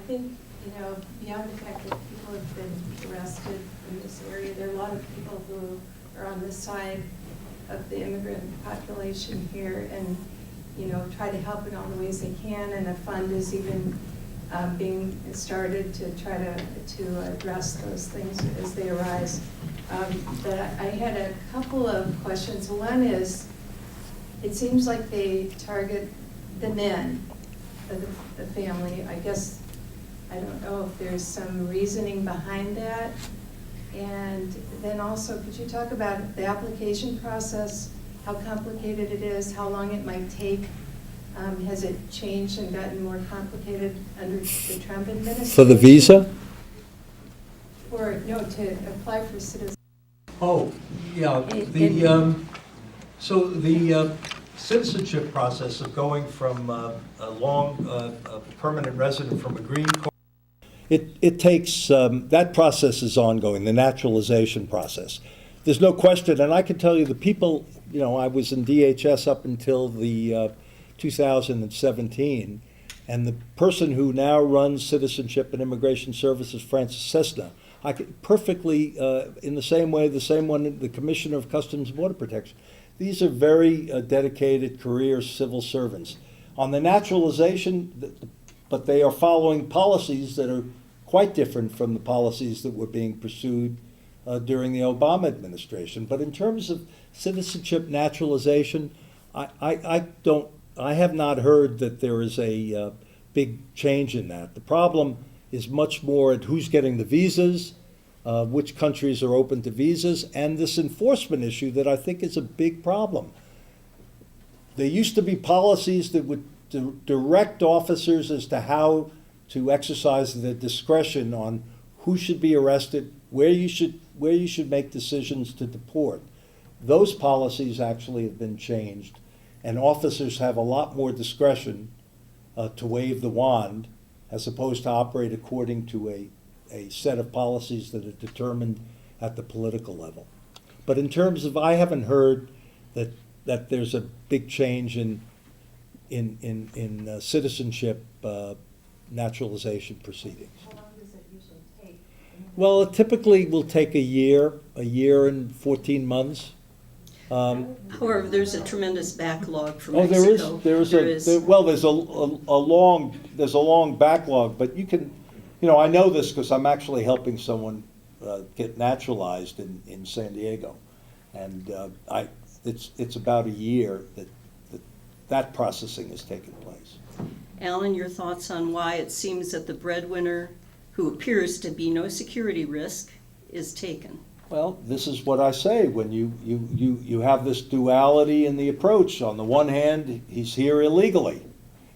think, beyond the fact that people have been arrested in this area, there are a lot of people who are on this side of the immigrant population here and, try to help in all the ways they can, and a fund is even being started to try to address those things as they arise. But I had a couple of questions. One is, it seems like they target the men of the family. I guess, I don't know if there's some reasoning behind that. And then also, could you talk about the application process, how complicated it is, how long it might take? Has it changed and gotten more complicated under the Trump administration? For the visa? To apply for citizenship. Oh, yeah, so the citizenship process of going from a permanent resident from a green card. It takes, that process is ongoing, the naturalization process. There's no question, and I can tell you the people, I was in DHS up until the 2017, and the person who now runs Citizenship and Immigration Services, Francis Cessna, I could perfectly, in the same way, the same one, the Commissioner of Customs and Border Protection. These are very dedicated career civil servants. On the naturalization, but they are following policies that are quite different from the policies that were being pursued during the Obama administration. But in terms of citizenship naturalization, I have not heard that there is a big change in that. The problem is much more at who's getting the visas, which countries are open to visas, and this enforcement issue that I think is a big problem. There used to be policies that would direct officers as to how to exercise their discretion on who should be arrested, where you should make decisions to deport. Those policies actually have been changed, and officers have a lot more discretion to wave the wand as opposed to operate according to a set of policies that are determined at the political level. But in terms of, I haven't heard that there's a big change in citizenship naturalization proceedings. How long does it usually take? Well, it typically will take a year and 14 months. However, there's a tremendous backlog for Oh, Mexico. there's a long backlog, but you can, I know this because I'm actually helping someone get naturalized in San Diego, and it's about a year that processing has taken place. Alan, your thoughts on why it seems that the breadwinner, who appears to be no security risk, is taken? Well, this is what I say, when you have this duality in the approach. On the one hand, he's here illegally,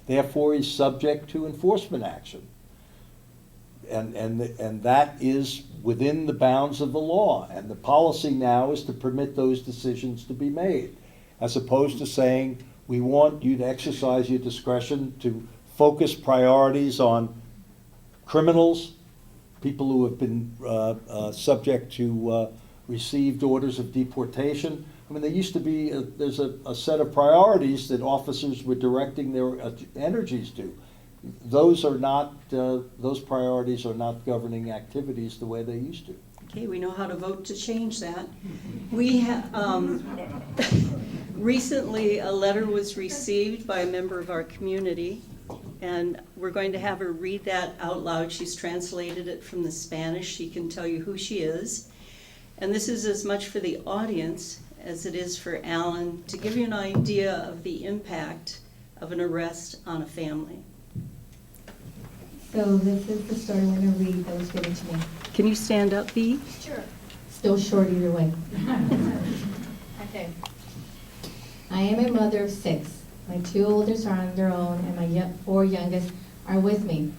therefore he's subject to enforcement action. And that is within the bounds of the law. And the policy now is to permit those decisions to be made, as opposed to saying, we want you to exercise your discretion to focus priorities on criminals, people who have been subject to received orders of deportation. I mean, there used to be, there's a set of priorities that officers were directing their energies to. Those priorities are not governing activities the way they used to. Okay, we know how to vote to change that. We recently a letter was received by a member of our community, and we're going to have her read that out loud. She's translated it from the Spanish. She can tell you who she is. And this is as much for the audience as it is for Alan, to give you an idea of the impact of an arrest on a family. So this is the story I'm going to read that was given to me. Can you stand up, Bea? Sure. Still short either way. Okay. I am a mother of 6. My 2 oldest are on their own, and my 4 youngest are with me.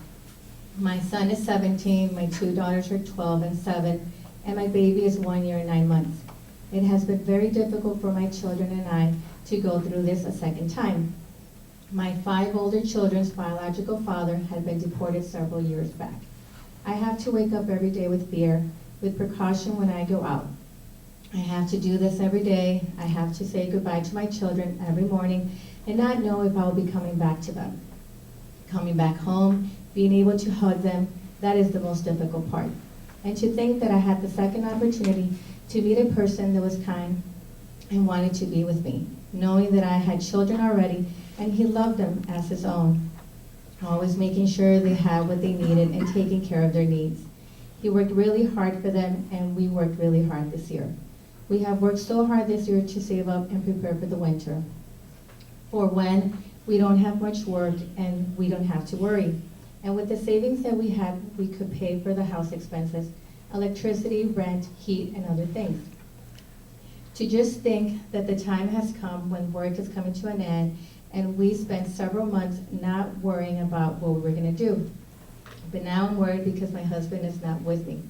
My son is 17, my 2 daughters are 12 and 7, and my baby is 1 year and 9 months. It has been very difficult for my children and I to go through this a second time. My 5 older children's biological father had been deported several years back. I have to wake up every day with fear, with precaution when I go out. I have to do this every day. I have to say goodbye to my children every morning and not know if I'll be coming back to them. Coming back home being able to hug them, that is the most difficult part. And to think that I had the second opportunity to meet a person that was kind and wanted to be with me, knowing that I had children already and he loved them as his own, always making sure they had what they needed and taking care of their needs. He worked really hard for them, and we worked really hard this year. We have worked so hard this year to save up and prepare for the winter, for when we don't have much work and we don't have to worry. And with the savings that we had, we could pay for the house expenses, electricity, rent, heat, and other things. To just think that the time has come when work is coming to an end, and we spent several months not worrying about what we were gonna do. But now I'm worried because my husband is not with me.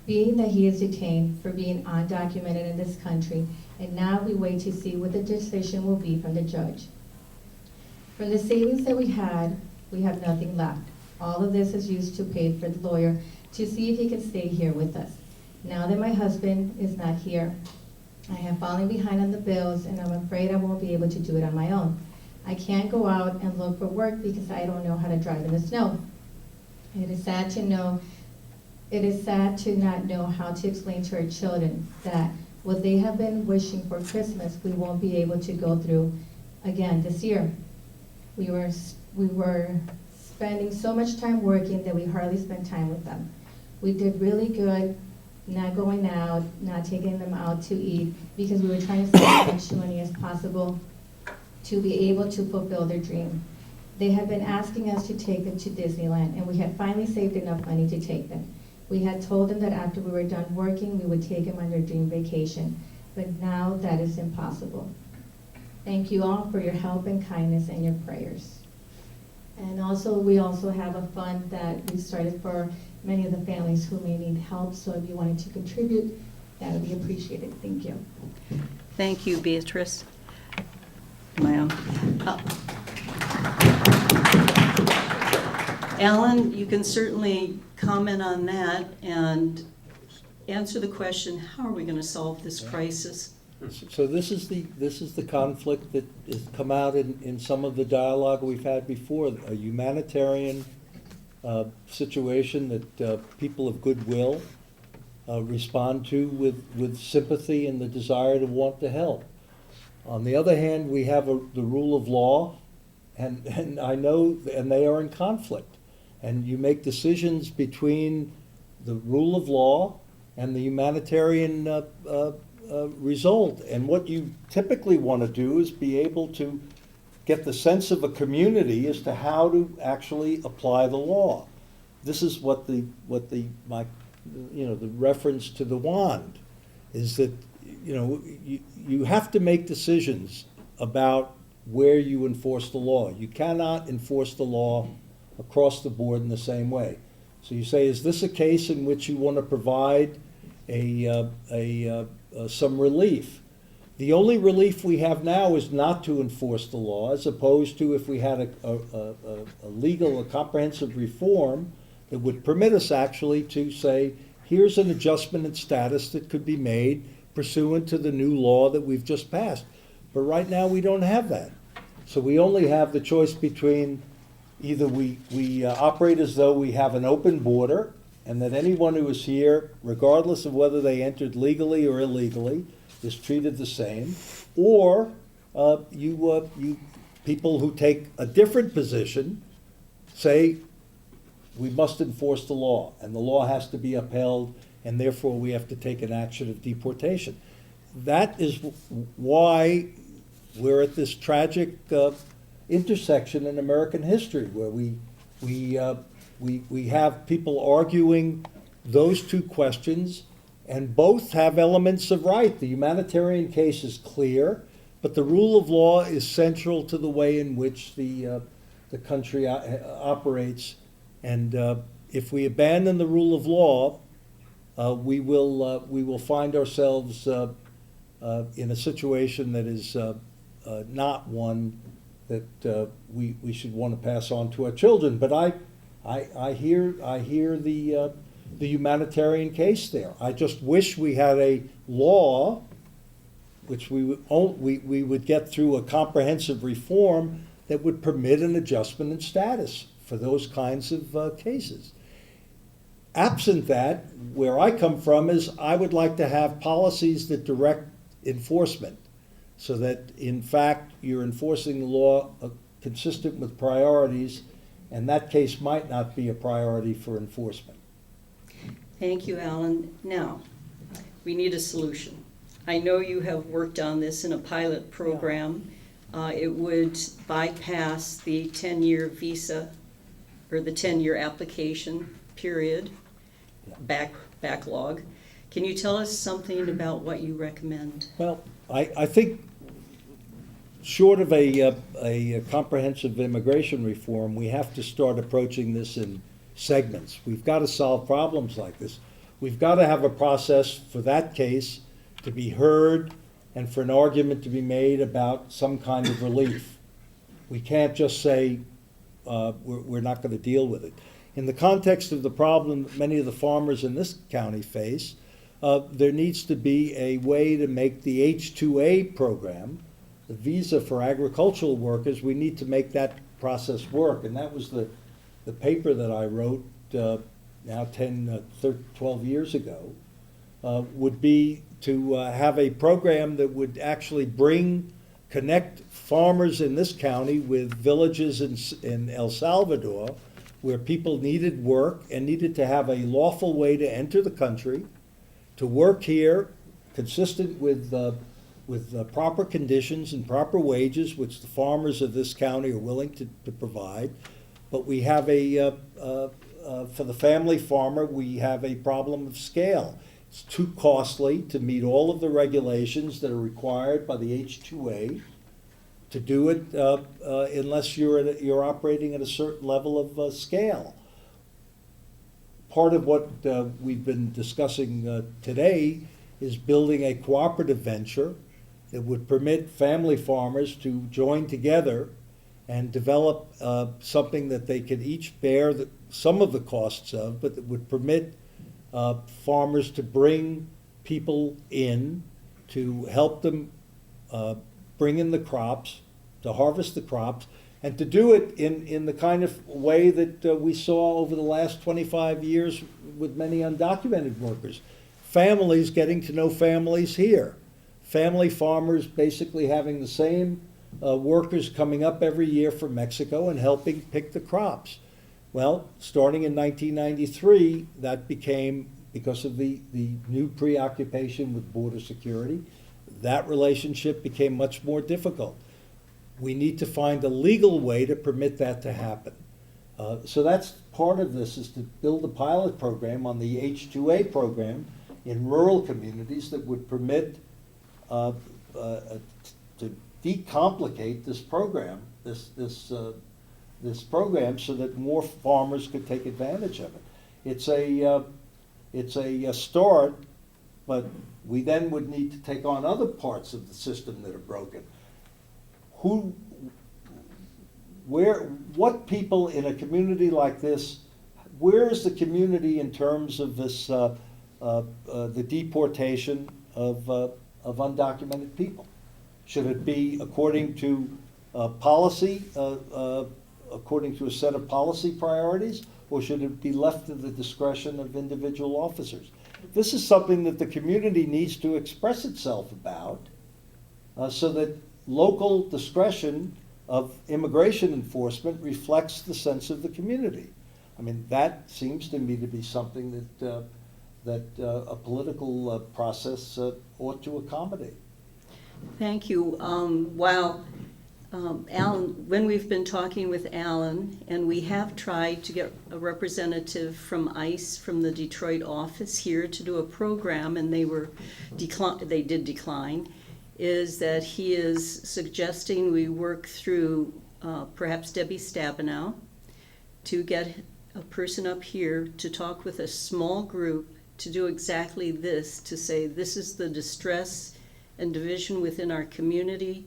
Being that he is detained for being undocumented in this country, and now we wait to see what the decision will be from the judge. From the savings that we have nothing left. All of this is used to pay for the lawyer to see if he can stay here with us. Now that my husband is not here, I have fallen behind on the bills, and I'm afraid I won't be able to do it on my own. I can't go out and look for work because I don't know how to drive in the snow. It is sad to not know how to explain to our children that what they have been wishing for Christmas, we won't be able to go through again this year. We were spending so much time working that we hardly spent time with them. We did really good not going out, not taking them out to eat, because we were trying to save as much money as possible to be able to fulfill their dream. They had been asking us to take them to Disneyland, and we had finally saved enough money to take them. We had told them that after we were done working, we would take them on their dream vacation, but now that is impossible. Thank you all for your help and kindness and your prayers. And also, we also have a fund that we started for many of the families who may need help, so if you wanted to contribute, that would be appreciated. Thank you. Thank you, Beatrice. My own. Alan, you can certainly comment on that and answer the question, how are we going to solve this crisis? So this is the conflict that has come out in some of the dialogue we've had before, a humanitarian situation that people of goodwill respond to with sympathy and the desire to want to help. On the other hand, we have the rule of law, and I know, and they are in conflict. And you make decisions between the rule of law and the humanitarian result. And what you typically want to do is be able to get the sense of a community as to how to actually apply the law. This is what the reference to the wand is, that you have to make decisions about where you enforce the law. You cannot enforce the law across the board in the same way. So you say, is this a case in which you want to provide some relief? The only relief we have now is not to enforce the law, as opposed to if we had a comprehensive reform that would permit us actually to say, here's an adjustment in status that could be made pursuant to the new law that we've just passed. But right now, we don't have that. So we only have the choice between either we operate as though we have an open border, and that anyone who is here, regardless of whether they entered legally or illegally, is treated the same, or you people who take a different position say we must enforce the law, and the law has to be upheld, and therefore we have to take an action of deportation. That is why we're at this tragic intersection in American history, where we have people arguing those two questions, and both have elements of right. The humanitarian case is clear, but the rule of law is central to the way in which the country operates. And if we abandon the rule of law, we will find ourselves in a situation that is not one that we should want to pass on to our children. But I hear the humanitarian case there. I just wish we had a law which we would get through a comprehensive reform that would permit an adjustment in status for those kinds of cases. Absent that, where I come from is I would like to have policies that direct enforcement so that, in fact, you're enforcing the law consistent with priorities, and that case might not be a priority for enforcement. Thank you, Alan. Now, we need a solution. I know you have worked on this in a pilot program. It would bypass the 10-year visa or the 10-year application period backlog. Can you tell us something about what you recommend? Well, I think short of a comprehensive immigration reform, we have to start approaching this in segments. We've got to solve problems like this. We've got to have a process for that case to be heard and for an argument to be made about some kind of relief. We can't just say we're not going to deal with it. In the context of the problem that many of the farmers in this county face, there needs to be a way to make the H-2A program, the visa for agricultural workers, we need to make that process work. And that was the paper that I wrote now 12 years ago, would be to have a program that would actually connect farmers in this county with villages in El Salvador where people needed work and needed to have a lawful way to enter the country, to work here, consistent with proper conditions and proper wages, which the farmers of this county are willing to provide. But we have for the family farmer, we have a problem of scale. It's too costly to meet all of the regulations that are required by the H-2A to do it unless you're operating at a certain level of scale. Part of what we've been discussing today is building a cooperative venture that would permit family farmers to join together and develop something that they could each bear some of the costs of, but that would permit farmers to bring people in to help them bring in the crops, to harvest the crops, and to do it in the kind of way that we saw over the last 25 years with many undocumented workers. Families getting to know families here. Family farmers basically having the same workers coming up every year from Mexico and helping pick the crops. Well, starting in 1993, that became, because of the new preoccupation with border security, that relationship became much more difficult. We need to find a legal way to permit that to happen. So that's part of this, is to build a pilot program on the H-2A program in rural communities that would permit to decomplicate this program, this program, so that more farmers could take advantage of it. It's a start, but we then would need to take on other parts of the system that are broken. What people in a community like this, where is the community in terms of this, the deportation of undocumented people? Should it be according to policy, according to a set of policy priorities, or should it be left to the discretion of individual officers? This is something that the community needs to express itself about, so that local discretion of immigration enforcement reflects the sense of the community. I mean, that seems to me to be something that a political process ought to accommodate. Thank you. Alan, when we've been talking with Alan, and we have tried to get a representative from ICE, from the Detroit office here to do a program, and they did decline, is that he is suggesting we work through perhaps Debbie Stabenow to get a person up here to talk with a small group to do exactly this, to say this is the distress and division within our community.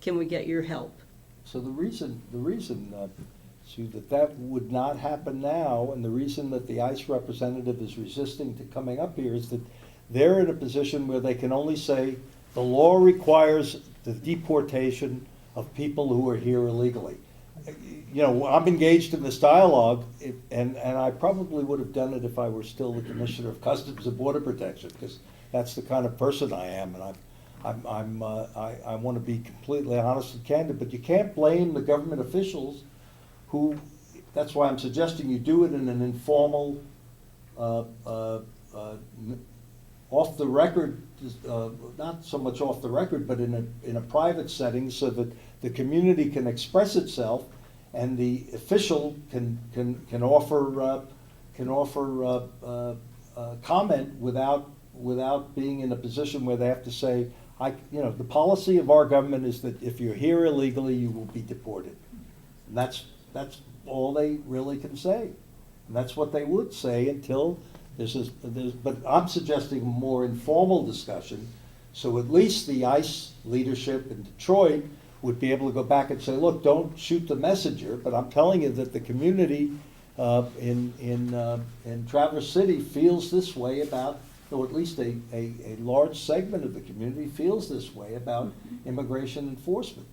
Can we get your help? So the reason, Sue, that would not happen now, and the reason that the ICE representative is resisting to coming up here, is that they're in a position where they can only say the law requires the deportation of people who are here illegally. you know, I'm engaged in this dialogue, and I probably would have done it if I were still the Commissioner of Customs and Border Protection, because that's the kind of person I am, and I want to be completely honest and candid, but you can't blame the government officials who, that's why I'm suggesting you do it in an informal, off the record, not so much off the record, but in a private setting, so that the community can express itself, and the official can offer comment without being in a position where they have to say, you know, the policy of our government is that if you're here illegally, you will be deported. And that's all they really can say. And that's what they would say until but I'm suggesting a more informal discussion, so at least the ICE leadership in Detroit would be able to go back and say, look, don't shoot the messenger, but I'm telling you that the community in Traverse City feels this way about, or at least a large segment of the community feels this way about immigration enforcement.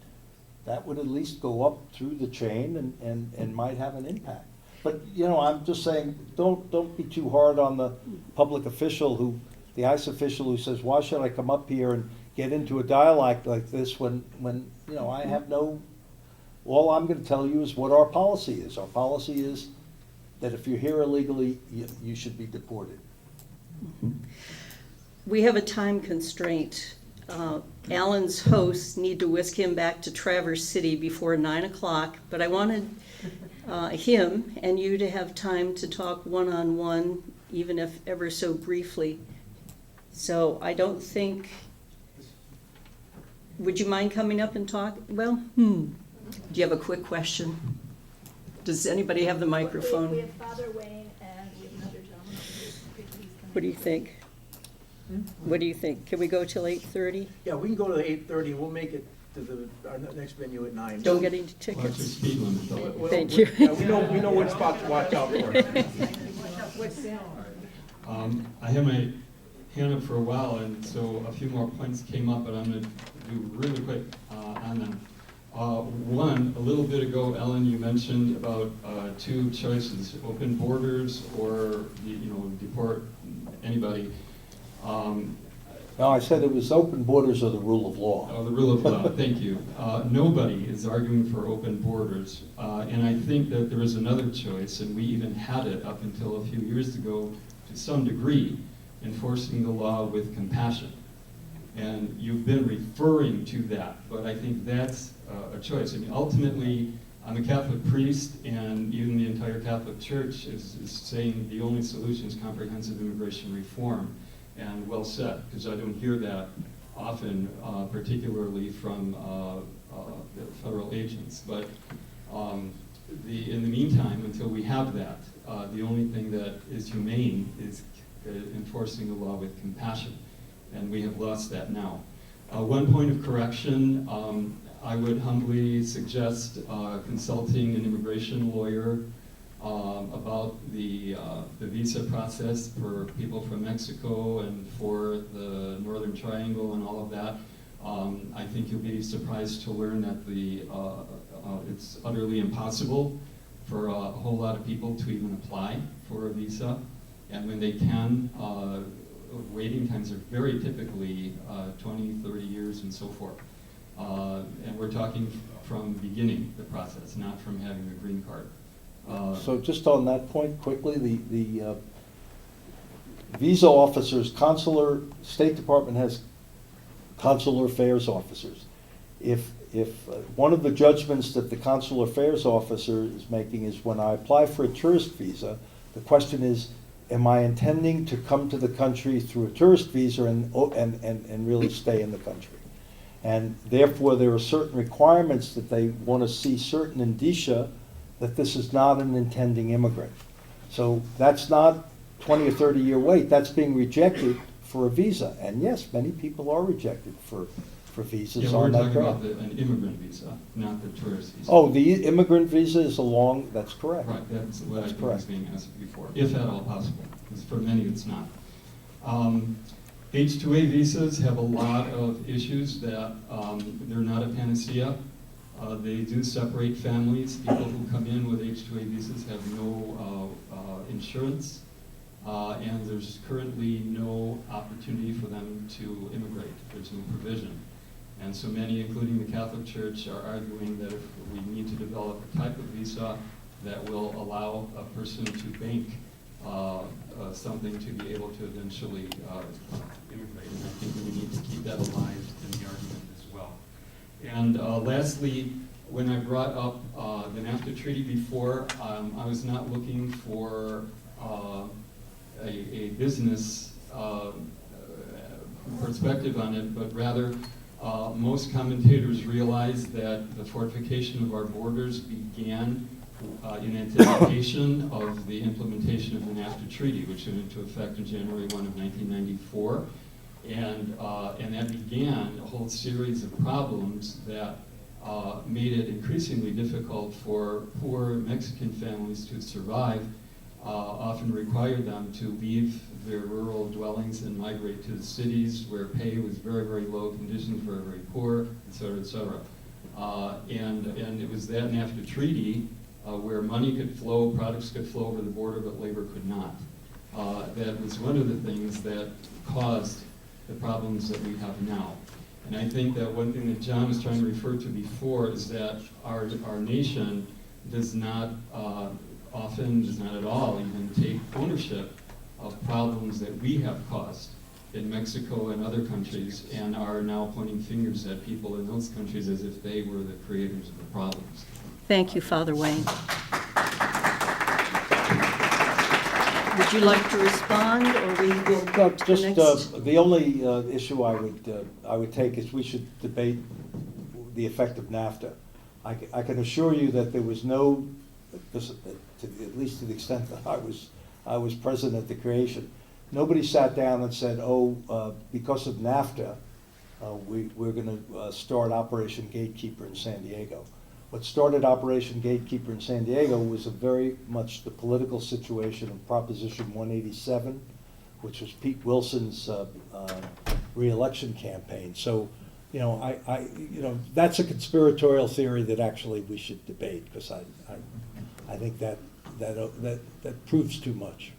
That would at least go up through the chain and might have an impact. But, you know, I'm just saying, don't be too hard on the public official the ICE official who says, why should I come up here and get into a dialogue like this when you know, I have all I'm going to tell you is what our policy is. Our policy is that if you're here illegally, you should be deported. We have a time constraint. Alan's hosts need to whisk him back to Traverse City before 9 o'clock, but I wanted him and you to have time to talk one-on-one, even if ever so briefly. So I don't think, would you mind coming up and talk? Well, do you have a quick question? Does anybody have the microphone? We have Father Wayne and we have another gentleman. What do you think? What do you think? Can we go till 8:30? Yeah, we can go to 8:30. We'll make it to our next venue at 9. Don't get any Watch your tickets. speed limit, though. Well, Thank you. Yeah, we know what spot to watch out for. I had my hand up for a while, and so a few more points came up, but I'm going to do really quick on them. One, a little bit ago, Ellen, you mentioned about two choices: open borders or deport anybody. No, I said it was open borders or the rule of law. Oh, the rule of law, thank you. Nobody is arguing for open borders, and I think that there is another choice, and we even had it up until a few years ago to some degree, enforcing the law with compassion. And you've been referring to that, but I think that's a choice. I mean, ultimately, I'm a Catholic priest, and even the entire Catholic Church is saying the only solution is comprehensive immigration reform. And well said, because I don't hear that often, particularly from the federal agents. But in the meantime, until we have that, the only thing that is humane is enforcing the law with compassion. And we have lost that now. One point of correction, I would humbly suggest consulting an immigration lawyer about the visa process for people from Mexico and for the Northern Triangle and all of that. I think you'll be surprised to learn that it's utterly impossible for a whole lot of people to even apply for a visa. And when they can, waiting times are very typically 20, 30 years and so forth. And we're talking from beginning the process, not from having a green card. So just on that point quickly, the visa officers, State Department has consular affairs officers. If one of the judgments that the consular affairs officer is making is when I apply for a tourist visa, the question is, am I intending to come to the country through a tourist visa and really stay in the country? And therefore there are certain requirements that they want to see certain indicia that this is not an intending immigrant. So that's not 20 or 30 year wait, that's being rejected for a visa. And yes, many people are rejected for visas Yeah, we're on that talking about ground. an immigrant visa, not the tourist visa. Oh, the immigrant visa is that's correct. Right, that's what I That's think was correct. being asked before, if at all possible, because for many it's not. H-2A visas have a lot of issues that they're not a panacea. They do separate families. People who come in with H-2A visas have no insurance, and there's currently no opportunity for them to immigrate. There's no provision. And so many, including the Catholic Church, are arguing that if we need to develop a type of visa that will allow a person to bank something to be able to eventually immigrate. And I think we need to keep that alive in the argument as well. And lastly, when I brought up the NAFTA treaty before, I was not looking for a business perspective on it, but rather most commentators realize that the fortification of our borders began in anticipation of the implementation of the NAFTA treaty, which went into effect on January 1 of 1994. And that began a whole series of problems that made it increasingly difficult for poor Mexican families to survive, often required them to leave their rural dwellings and migrate to the cities where pay was very, very low, conditions were very poor, et cetera, et cetera. And it was that NAFTA treaty where money could flow, products could flow over the border, but labor could not. That was one of the things that caused the problems that we have now. And I think that one thing that John was trying to refer to before is that our nation does not often, does not at all even take ownership of problems that we have caused in Mexico and other countries, and are now pointing fingers at people in those countries as if they were the creators of the problems. Thank you, Father Wayne. Would you like to respond, or we will go to the next? Just the only issue I would take is we should debate the effect of NAFTA. I can assure you that there was no, at least to the extent that I was present at the creation, nobody sat down and said, oh, because of NAFTA, we're going to start Operation Gatekeeper in San Diego. What started Operation Gatekeeper in San Diego was very much the political situation of Proposition 187, which was Pete Wilson's re-election campaign. So, that's a conspiratorial theory that actually we should debate, because I think that proves too much.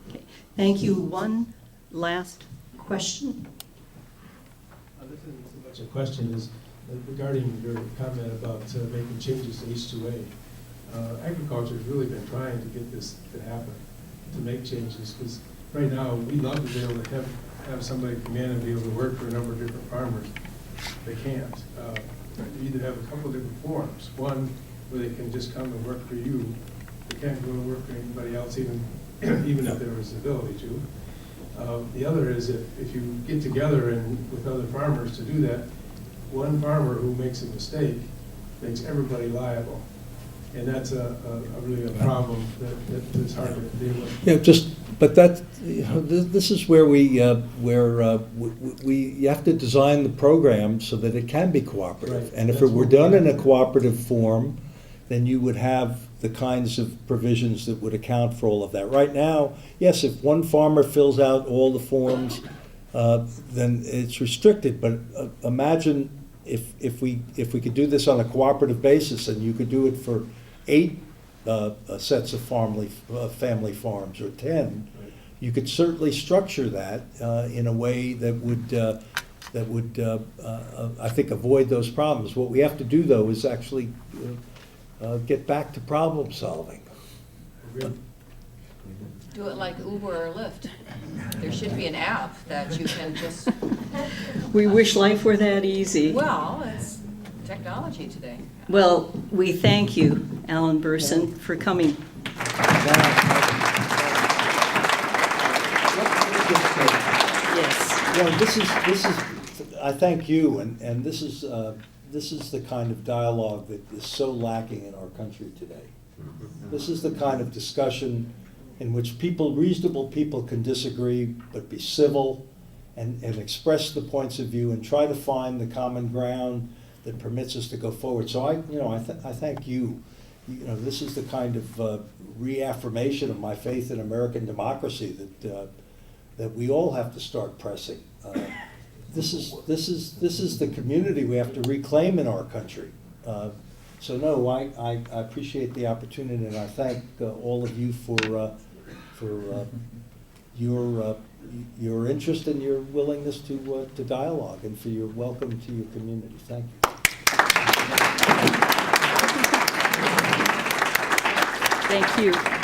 Okay. Thank you. One last question. This isn't so much a question, is regarding your comment about making changes to H-2A. Agriculture has really been trying to get this to happen, to make changes, because right now we'd love to be able to have somebody come in and be able to work for a number of different farmers. They can't. You either have a couple of different forms. One where they can just come and work for you. They can't go and work for anybody else, even if there was the ability to. The other is if you get together and with other farmers to do that, one farmer who makes a mistake makes everybody liable. And that's really a problem that's hard to deal with. Yeah, but this is where you have to design the program so that it can be cooperative. Right. And if it That's were what done we in a have. cooperative form, then you would have the kinds of provisions that would account for all of that. Right now, yes, if one farmer fills out all the forms, then it's restricted. But imagine if we could do this on a cooperative basis, and you could do it for 8 sets of family farms or 10, you could certainly structure that in a way that would I think avoid those problems. What we have to do, though, is actually get back to problem solving. Do it like Uber or Lyft. There should be an app that you can just, We wish life were that easy. well, it's technology today. Well, we thank you, Alan Burson, for coming. Yes. You know, this is. I thank you, and this is the kind of dialogue that is so lacking in our country today. This is the kind of discussion in which reasonable people can disagree, but be civil and express the points of view and try to find the common ground that permits us to go forward. So I thank you. You know, this is the kind of reaffirmation of my faith in American democracy that we all have to start pressing. This is the community we have to reclaim in our country. So no, I appreciate the opportunity, and I thank all of you for your interest and your willingness to dialogue, and for your welcome to your community. Thank you. Thank you.